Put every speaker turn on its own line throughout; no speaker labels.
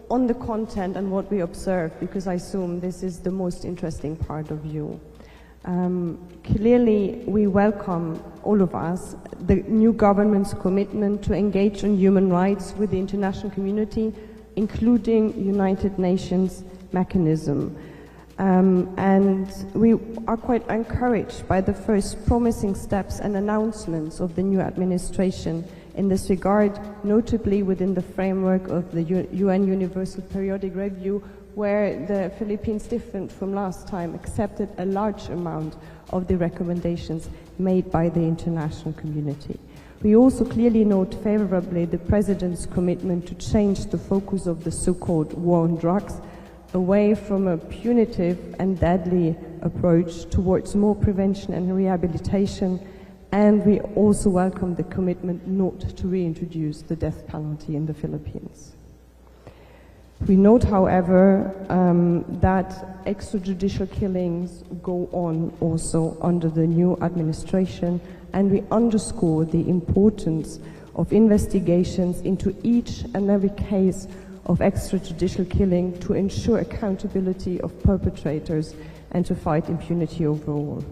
On the content and what we observe, because I assume this is the most interesting part of you. Clearly, we welcome, all of us, the new government's commitment to engage on human rights with the international community, including United Nations mechanism. And we are quite encouraged by the first promising steps and announcements of the new administration in this regard, notably within the framework of the UN Universal Periodic Review, where the Philippines, different from last time, accepted a large amount of the recommendations made by the international community. We also clearly note favorably the President's commitment to change the focus of the so-called war on drugs away from a punitive and deadly approach towards more prevention and rehabilitation, and we also welcome the commitment not to reintroduce the death penalty in the Philippines. We note, however, that extrajudicial killings go on also under the new administration, and we underscore the importance of investigations into each and every case of extrajudicial killing to ensure accountability of perpetrators and to fight impunity overall.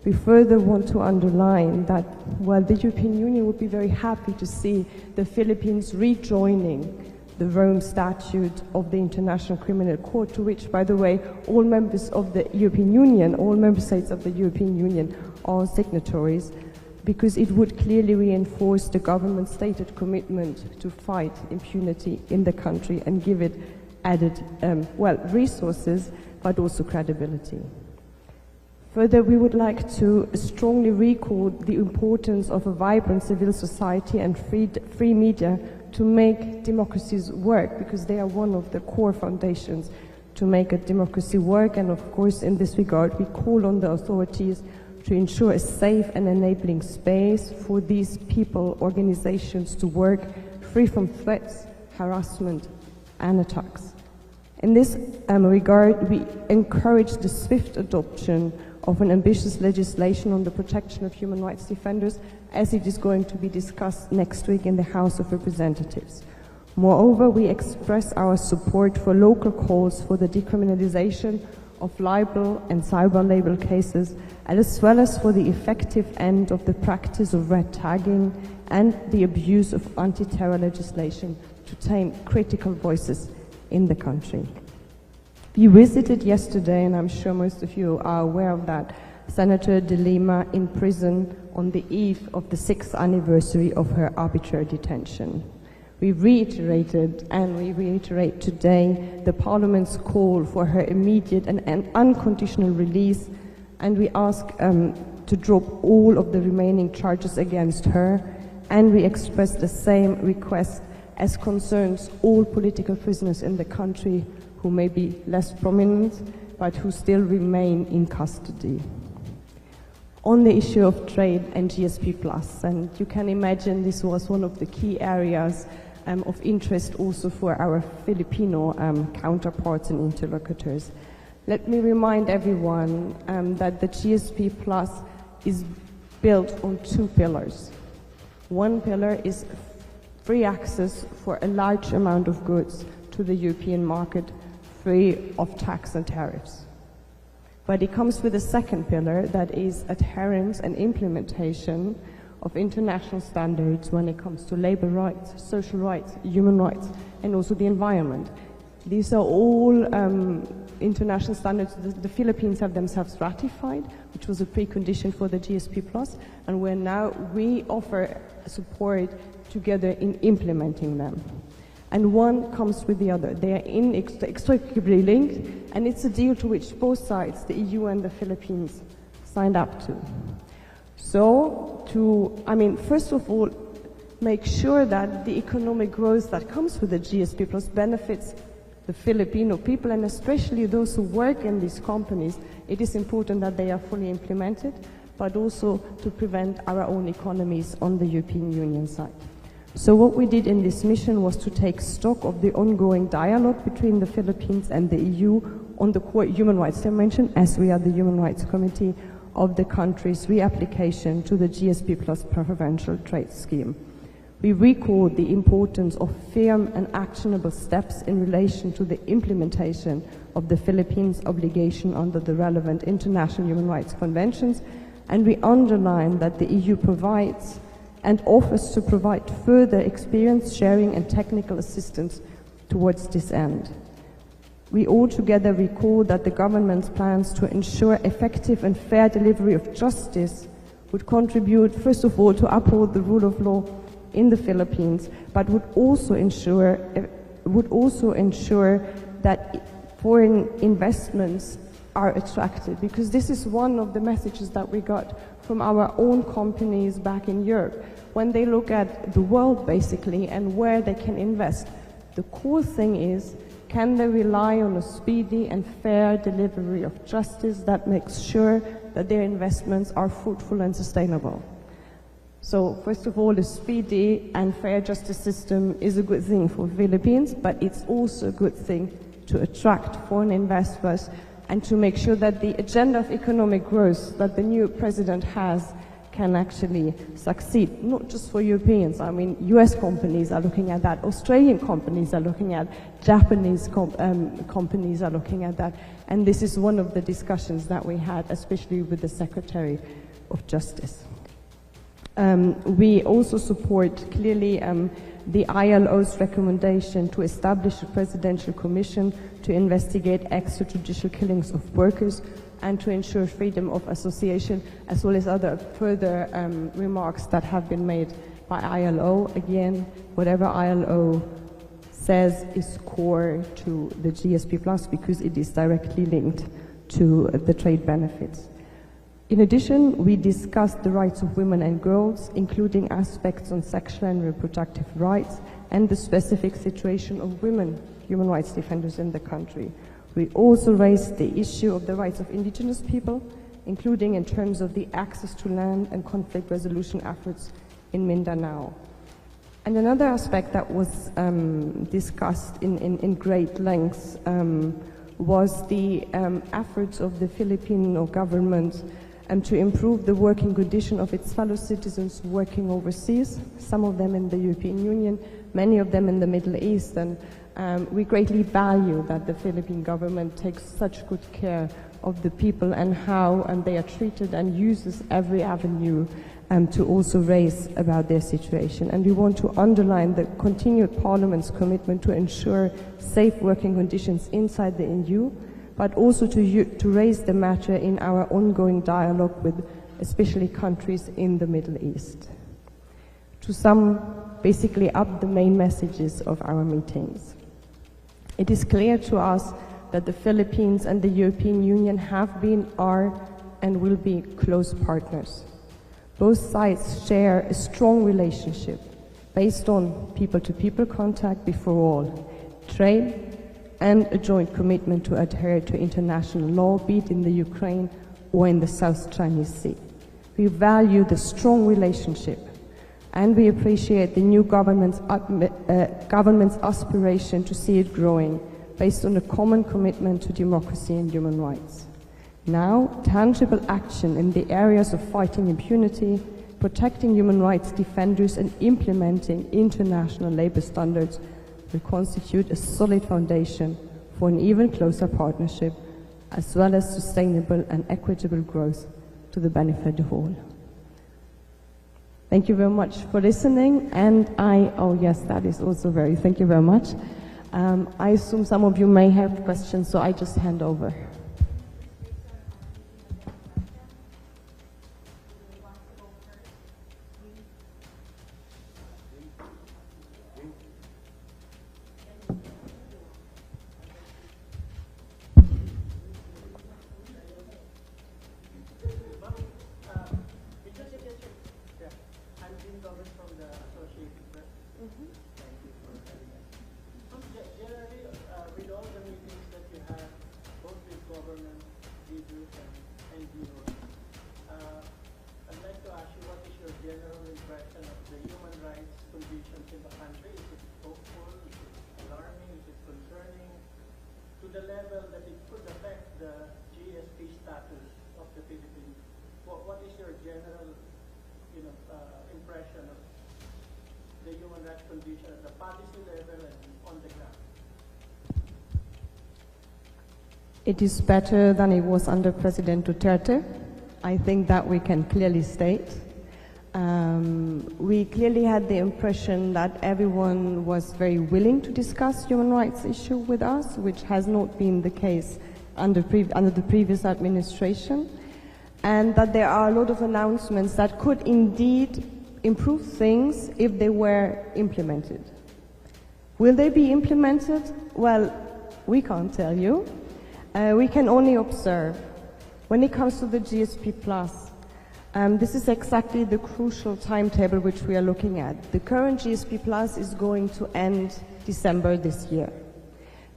We further want to underline that while the European Union would be very happy to see the Philippines rejoining the Rome Statute of the International Criminal Court, to which, by the way, all members of the European Union, all member states of the European Union are signatories, because it would clearly reinforce the government's stated commitment to fight impunity in the country and give it added, resources, but also credibility. Further, we would like to strongly recall the importance of a vibrant civil society and free media to make democracies work, because they are one of the core foundations to make a democracy work. And of course, in this regard, we call on the authorities to ensure a safe and enabling space for these people, organizations to work free from threats, harassment, and attacks. In this regard, we encourage the swift adoption of an ambitious legislation on the protection of human rights defenders, as it is going to be discussed next week in the House of Representatives. Moreover, we express our support for local calls for the decriminalization of libel and cyber label cases, as well as for the effective end of the practice of red tagging and the abuse of anti-terror legislation to tame critical voices in the country. We visited yesterday, and I'm sure most of you are aware of that, Senator De Lima in prison on the eve of the 6th anniversary of her arbitrary detention. We reiterated, and we reiterate today, the Parliament's call for her immediate and unconditional release, and we ask to drop all of the remaining charges against her, and we express the same request as concerns all political prisoners in the country who may be less prominent, but who still remain in custody. On the issue of trade and GSP+, and you can imagine this was one of the key areas of interest also for our Filipino counterparts and interlocutors. Let me remind everyone that the GSP+ is built on two pillars. One pillar is free access for a large amount of goods to the European market, free of tax and tariffs. But it comes with a second pillar, that is adherence and implementation of international standards when it comes to labor rights, social rights, human rights, and also the environment. These are all international standards that the Philippines have themselves ratified, which was a precondition for the GSP+, and where now we offer support together in implementing them. And one comes with the other. They are inextricably linked, and it's a deal to which both sides, the EU and the Philippines, signed up to. So, first of all, make sure that the economic growth that comes with the GSP+ benefits the Filipino people, and especially those who work in these companies. It is important that they are fully implemented, but also to prevent our own economies on the European Union side. So what we did in this mission was to take stock of the ongoing dialogue between the Philippines and the EU on the core human rights dimension, as we are the Human Rights Committee, of the country's reapplication to the GSP+ preferential trade scheme. We recall the importance of firm and actionable steps in relation to the implementation of the Philippines' obligation under the relevant international human rights conventions, and we underline that the EU provides and offers to provide further experience sharing and technical assistance towards this end. We all together recall that the government's plans to ensure effective and fair delivery of justice would contribute, first of all, to uphold the rule of law in the Philippines, but would also ensure that foreign investments are attracted, because this is one of the messages that we got from our own companies back in Europe. When they look at the world, basically, and where they can invest, the core thing is, can they rely on a speedy and fair delivery of justice that makes sure that their investments are fruitful and sustainable? So, first of all, a speedy and fair justice system is a good thing for the Philippines, but it's also a good thing to attract foreign investors and to make sure that the agenda of economic growth that the new president has can actually succeed, not just for Europeans. I mean, US companies are looking at that, Australian companies are looking at, Japanese companies are looking at that, and this is one of the discussions that we had, especially with the Secretary of Justice. We also support clearly the ILO's recommendation to establish a presidential commission to investigate extrajudicial killings of workers and to ensure freedom of association, as well as other further remarks that have been made by ILO. Again, whatever ILO says is core to the GSP Plus because it is directly linked to the trade benefits. In addition, we discussed the rights of women and girls, including aspects on sexual and reproductive rights and the specific situation of women human rights defenders in the country. We also raised the issue of the rights of indigenous people, including in terms of the access to land and conflict resolution efforts in Mindanao. And another aspect that was discussed in great length was the efforts of the Filipino government to improve the working condition of its fellow citizens working overseas, some of them in the European Union, many of them in the Middle East, and we greatly value that the Philippine government takes such good care of the people and how they are treated and uses every avenue to also raise about their situation. And we want to underline the continued Parliament's commitment to ensure safe working conditions inside the EU, but also to raise the matter in our ongoing dialogue with especially countries in the Middle East. To sum basically up the main messages of our meetings. It is clear to us that the Philippines and the European Union have been, are, and will be close partners. Both sides share a strong relationship based on people-to-people contact before all, trade, and a joint commitment to adhere to international law, be it in the Ukraine or in the South Chinese Sea. We value the strong relationship, and we appreciate the new government's aspiration to see it growing based on a common commitment to democracy and human rights. Now, tangible action in the areas of fighting impunity, protecting human rights defenders, and implementing international labor standards will constitute a solid foundation for an even closer partnership, as well as sustainable and equitable growth to the benefit of all. Thank you very much for listening, and thank you very much. I assume some of you may have questions, so I just hand over.
the human rights condition at the policy level and on the ground?
It is better than it was under President Duterte. I think that we can clearly state. We clearly had the impression that everyone was very willing to discuss human rights issue with us, which has not been the case under the previous administration, and that there are a lot of announcements that could indeed improve things if they were implemented. Will they be implemented? Well, we can't tell you. We can only observe. When it comes to the GSP+, this is exactly the crucial timetable which we are looking at. The current GSP Plus is going to end December this year.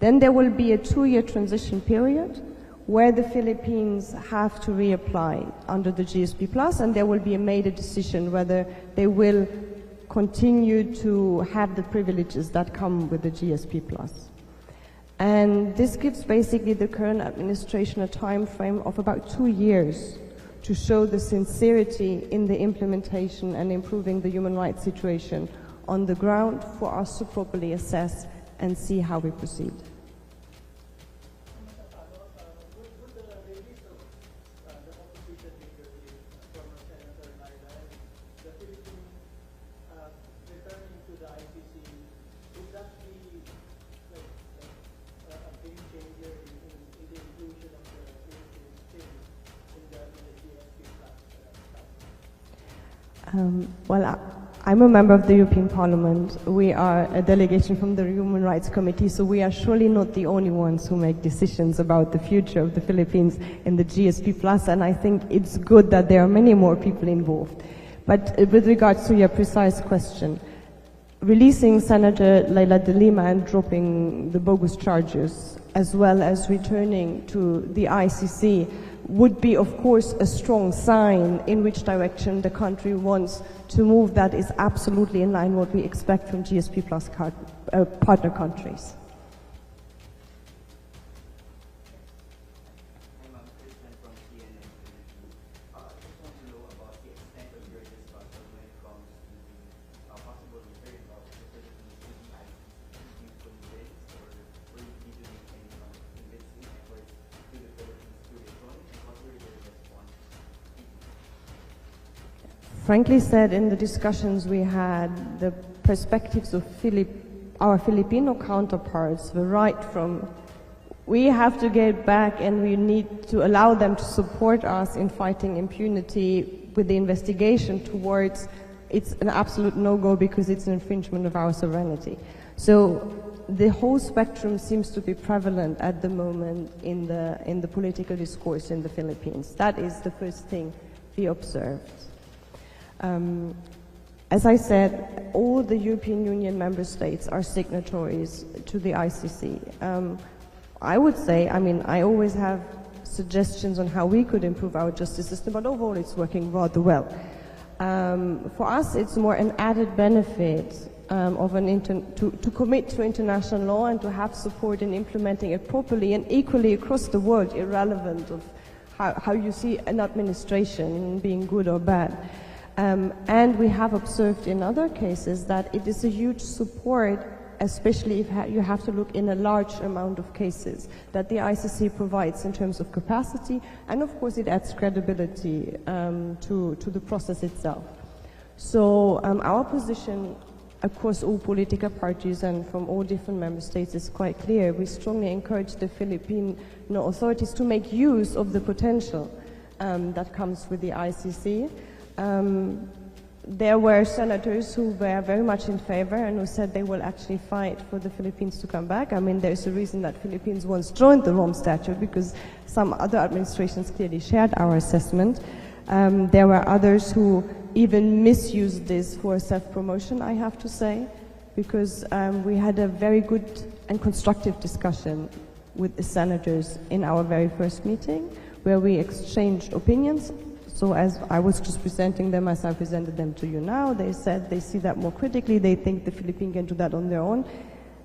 Then there will be a 2-year transition period where the Philippines have to reapply under the GSP Plus, and there will be made a decision whether they will continue to have the privileges that come with the GSP Plus. And this gives basically the current administration a time frame of about 2 years to show the sincerity in the implementation and improving the human rights situation on the ground for us to properly assess and see how we proceed.
Would the release of the opposition leader, former Senator Laila, and the Philippines returning to the ICC, would that be like a game changer in the inclusion of the Philippines still in the GSP Plus?
Well, I'm a member of the European Parliament. We are a delegation from the Human Rights Committee, so we are surely not the only ones who make decisions about the future of the Philippines in the GSP Plus, and I think it's good that there are many more people involved. But with regards to your precise question, releasing Senator Laila de Lima and dropping the bogus charges, as well as returning to the ICC, would be, of course, a strong sign in which direction the country wants to move. That is absolutely in line with what we expect from GSP Plus partner countries. Frankly said, in the discussions we had, the perspectives of our Filipino counterparts were right from, we have to get back and we need to allow them to support us in fighting impunity with the investigation towards, it's an absolute no-go because it's an infringement of our sovereignty. So the whole spectrum seems to be prevalent at the moment in the political discourse in the Philippines. That is the first thing we observed. As I said, all the European Union member states are signatories to the ICC. I would say, I always have suggestions on how we could improve our justice system, but overall it's working rather well. For us, it's more an added benefit to commit to international law and to have support in implementing it properly and equally across the world, irrelevant of how you see an administration being good or bad. And we have observed in other cases that it is a huge support, especially if you have to look in a large amount of cases, that the ICC provides in terms of capacity, and of course it adds credibility to the process itself. So our position across all political parties and from all different member states is quite clear. We strongly encourage the Filipino authorities to make use of the potential that comes with the ICC. There were senators who were very much in favor and who said they will actually fight for the Philippines to come back. There's a reason that Philippines once joined the Rome Statute, because some other administrations clearly shared our assessment. There were others who even misused this for self-promotion, I have to say, because we had a very good and constructive discussion with the senators in our very first meeting, where we exchanged opinions. So as I was just presenting them, as I presented them to you now, they said they see that more critically, they think the Philippines can do that on their own.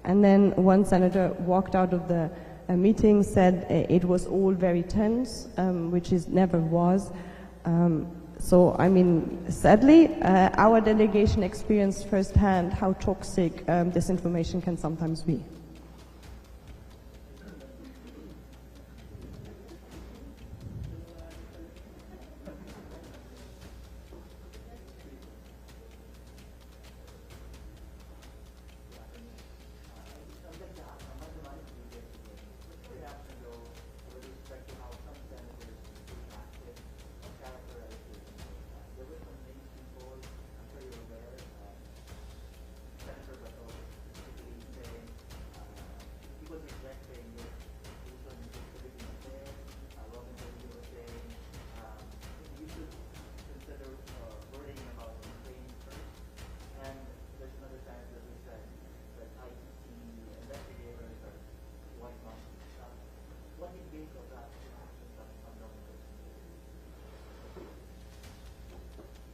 And then one senator walked out of the meeting, said it was all very tense, which it never was. So, I mean, sadly, our delegation experienced firsthand how toxic disinformation can sometimes be.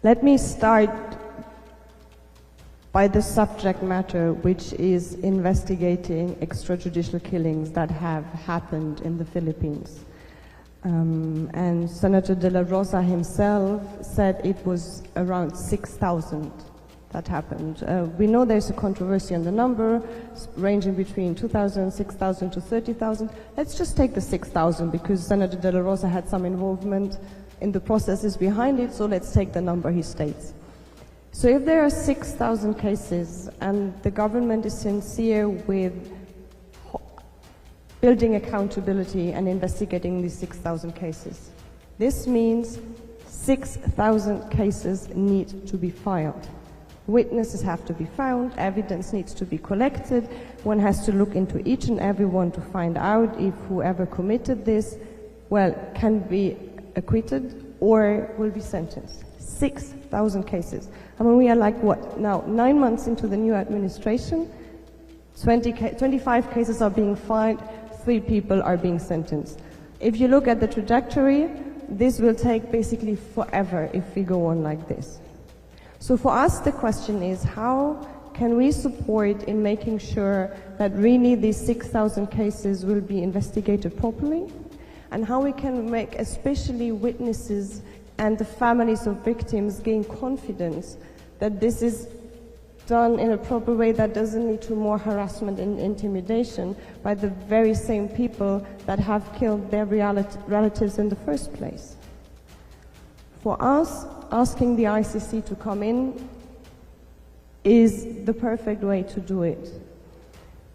Let me start by the subject matter, which is investigating extrajudicial killings that have happened in the Philippines. And Senator De La Rosa himself said it was around 6,000 that happened. We know there's a controversy on the number, ranging between 2,000, 6,000 to 30,000. Let's just take the 6,000 because Senator De La Rosa had some involvement in the processes behind it, so let's take the number he states. So if there are 6,000 cases and the government is sincere with building accountability and investigating these 6,000 cases, this means 6,000 cases need to be filed. Witnesses have to be found, evidence needs to be collected, one has to look into each and every one to find out if whoever committed this, well, can be acquitted or will be sentenced. 6,000 cases. I mean, we are like what? Now, 9 months into the new administration, 25 cases are being filed, 3 people are being sentenced. If you look at the trajectory, this will take basically forever if we go on like this. So for us, the question is, how can we support in making sure that really these 6,000 cases will be investigated properly? And how we can make especially witnesses and the families of victims gain confidence that this is done in a proper way that doesn't lead to more harassment and intimidation by the very same people that have killed their relatives in the first place. For us, asking the ICC to come in is the perfect way to do it.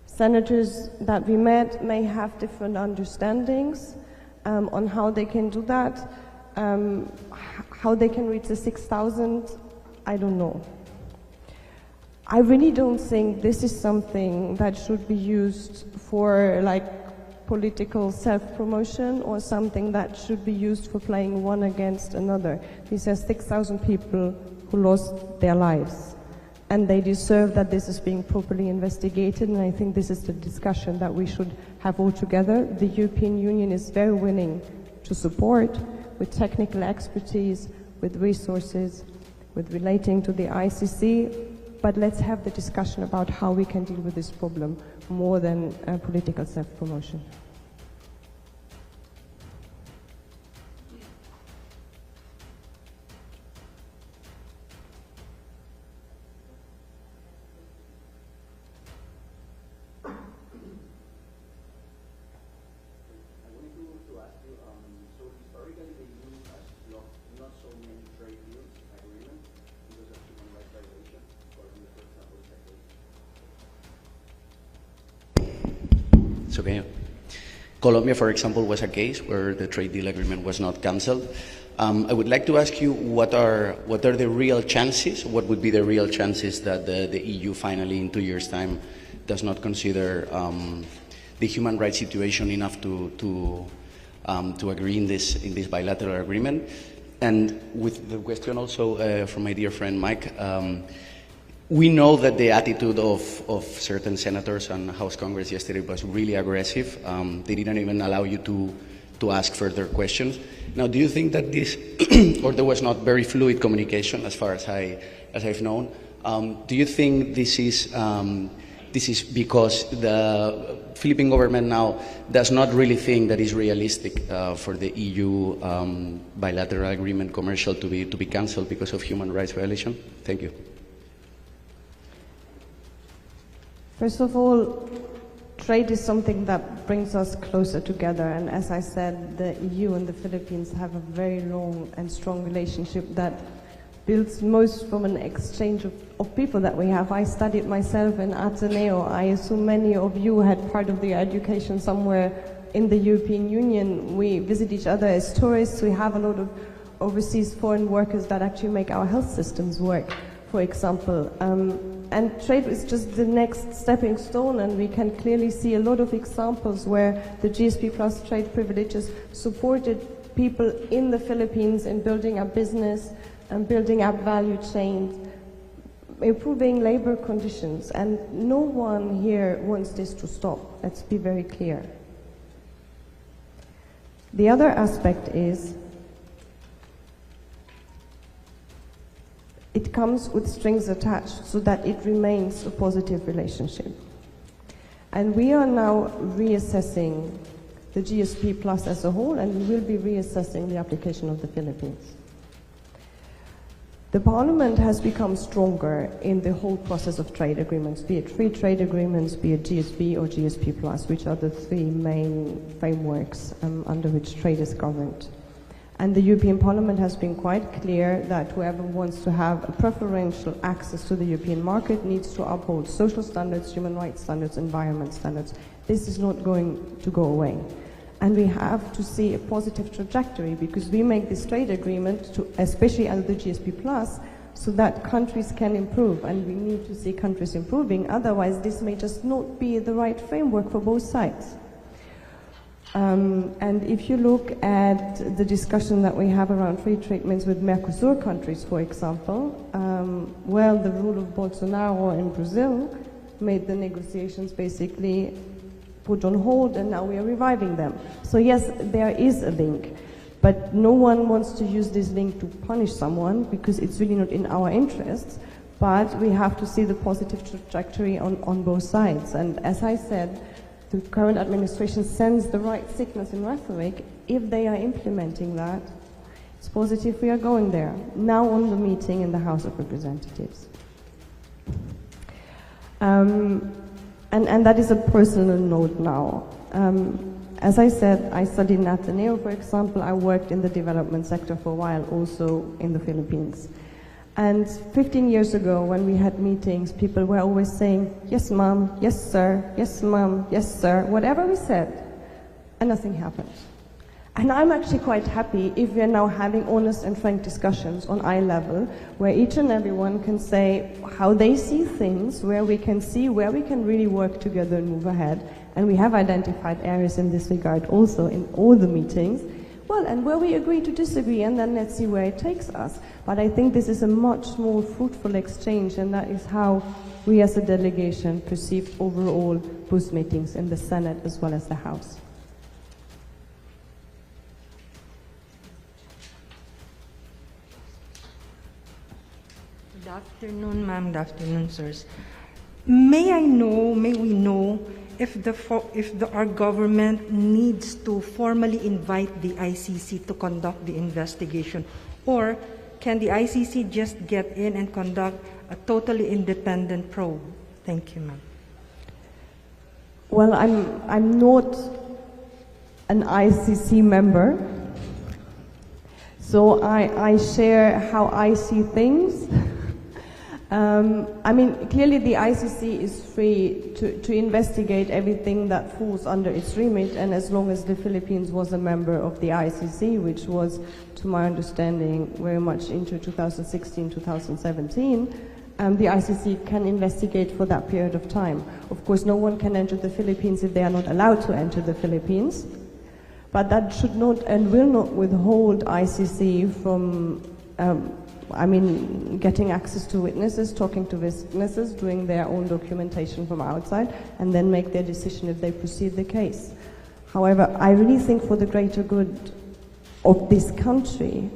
Senators that we met may have different understandings on how they can do that. How they can reach the 6,000, I don't know. I really don't think this is something that should be used for like political self-promotion or something that should be used for playing one against another. These are 6,000 people who lost their lives, and they deserve that this is being properly investigated, and I think this is the discussion that we should have all together. The European Union is very willing to support with technical expertise, with resources, with relating to the ICC, but let's have the discussion about how we can deal with this problem more than political self-promotion.
Okay. Colombia, for example, was a case where the trade deal agreement was not cancelled. I would like to ask you what are the real chances, what would be the real chances that the EU finally in 2 years' time does not consider the human rights situation enough to agree in this bilateral agreement? And with the question also from my dear friend Mike, we know that the attitude of certain senators on House Congress yesterday was really aggressive. They didn't even allow you to ask further questions. Now, do you think that this, or there was not very fluid communication as far as I've known, do you think this is this is because the Philippine government now does not really think that it's realistic for the EU bilateral agreement commercial to be cancelled because of human rights violation? Thank you.
First of all, trade is something that brings us closer together, and as I said, the EU and the Philippines have a very long and strong relationship that builds most from an exchange of people that we have. I studied myself in Ateneo. I assume many of you had part of the education somewhere in the European Union. We visit each other as tourists. We have a lot of overseas foreign workers that actually make our health systems work, for example. And trade is just the next stepping stone, and we can clearly see a lot of examples where the GSP Plus trade privileges supported people in the Philippines in building up business and building up value chains, improving labor conditions, and no one here wants this to stop. Let's be very clear. The other aspect is it comes with strings attached so that it remains a positive relationship. And we are now reassessing the GSP Plus as a whole, and we will be reassessing the application of the Philippines. The Parliament has become stronger in the whole process of trade agreements, be it free trade agreements, be it GSP or GSP Plus, which are the three main frameworks under which trade is governed. And the European Parliament has been quite clear that whoever wants to have a preferential access to the European market needs to uphold social standards, human rights standards, environment standards. This is not going to go away. And we have to see a positive trajectory, because we make this trade agreement, especially under the GSP Plus, so that countries can improve, and we need to see countries improving. Otherwise, this may just not be the right framework for both sides. And if you look at the discussion that we have around free treatments with Mercosur countries, for example, well, the rule of Bolsonaro in Brazil made the negotiations basically put on hold, and now we are reviving them. So yes, there is a link, but no one wants to use this link to punish someone, because it's really not in our interests, but we have to see the positive trajectory on both sides. And as I said, the current administration sends the right signals in rhetoric. If they are implementing that, it's positive we are going there. Now on the meeting in the House of Representatives. And that is a personal note now. As I said, I studied in Ateneo, for example. I worked in the development sector for a while, also in the Philippines. And 15 years ago, when we had meetings, people were always saying, yes, ma'am, yes, sir, yes, ma'am, yes, sir, whatever we said, and nothing happened. And I'm actually quite happy if we are now having honest and frank discussions on eye level, where each and everyone can say how they see things, where we can see where we can really work together and move ahead. And we have identified areas in this regard also in all the meetings. Well, and where we agree to disagree, and then let's see where it takes us. But I think this is a much more fruitful exchange, and that is how we as a delegation perceived overall both meetings in the Senate as well as the House.
Good afternoon, ma'am. Good afternoon, sirs. May we know if our government needs to formally invite the ICC to conduct the investigation, or can the ICC just get in and conduct a totally independent probe? Thank you, ma'am.
Well, I'm not an ICC member, so I share how I see things. I mean, clearly the ICC is free to investigate everything that falls under its remit, and as long as the Philippines was a member of the ICC, which was, to my understanding, very much into 2016, 2017, the ICC can investigate for that period of time. Of course, no one can enter the Philippines if they are not allowed to enter the Philippines, but that should not and will not withhold ICC from getting access to witnesses, talking to witnesses, doing their own documentation from outside, and then make their decision if they proceed the case. However, I really think for the greater good of this country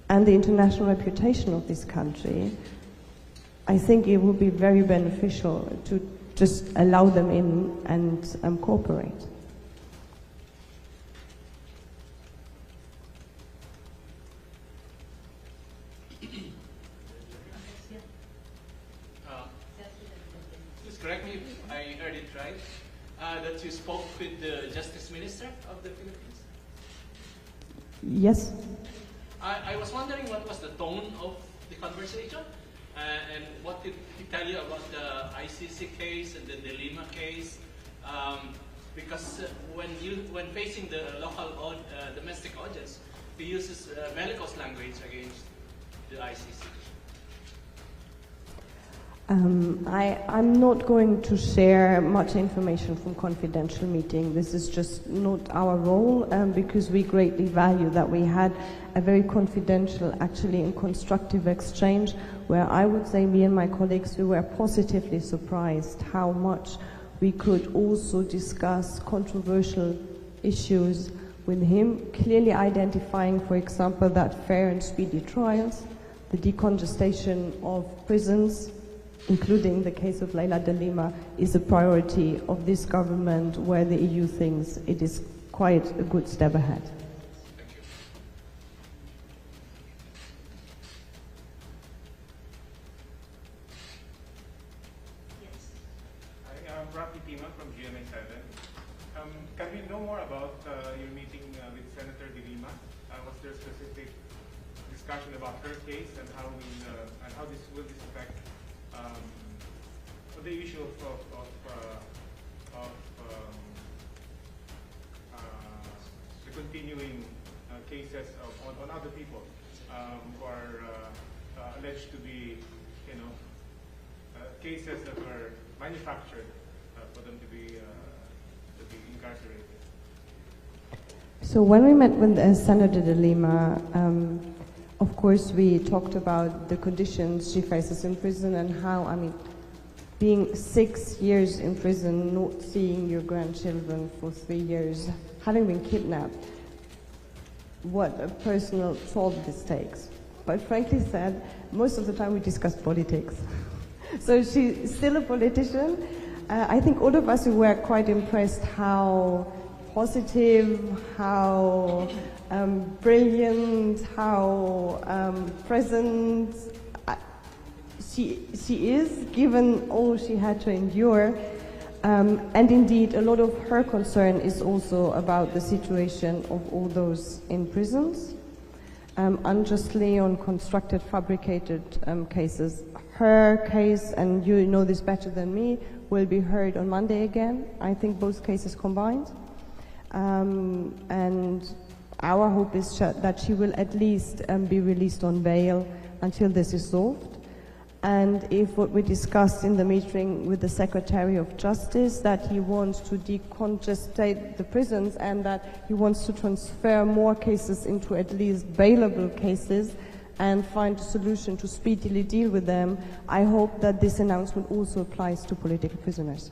and the international reputation of this country, I think it would be very beneficial to just allow them in and cooperate.
Please correct me if I heard it right, that you spoke with the Justice Minister of the Philippines?
Yes?
I was wondering what was the tone of the conversation, and what did he tell you about the ICC case and the De Lima case? Because when facing the local domestic audience, he uses bellicose language against the ICC.
I'm not going to share much information from confidential meeting. This is just not our role, because we greatly value that we had a very confidential, actually, and constructive exchange, where I would say me and my colleagues, we were positively surprised how much we could also discuss controversial issues with him, clearly identifying, for example, that fair and speedy trials, the decongestion of prisons, including the case of Leila de Lima, is a priority of this government, where the EU thinks it is quite a good step ahead.
From GMA7. Can we know more about your meeting with Senator De Lima? Was there a specific discussion about her case and how this will affect the issue of the continuing cases on other people who are alleged to be, cases that were manufactured for them to be incarcerated?
So when we met with Senator De Lima, of course we talked about the conditions she faces in prison and how, being 6 years in prison, not seeing your grandchildren for 3 years, having been kidnapped, what a personal toll this takes. But frankly said, most of the time we discuss politics. So she's still a politician. I think all of us were quite impressed how positive, how brilliant, how present she is, given all she had to endure. And indeed, a lot of her concern is also about the situation of all those in prisons, unjustly on constructed, fabricated cases. Her case, and you know this better than me, will be heard on Monday again. I think both cases combined. And our hope is that she will at least be released on bail until this is solved. And if what we discussed in the meeting with the Secretary of Justice, that he wants to decongestate the prisons and that he wants to transfer more cases into at least bailable cases and find a solution to speedily deal with them, I hope that this announcement also applies to political prisoners.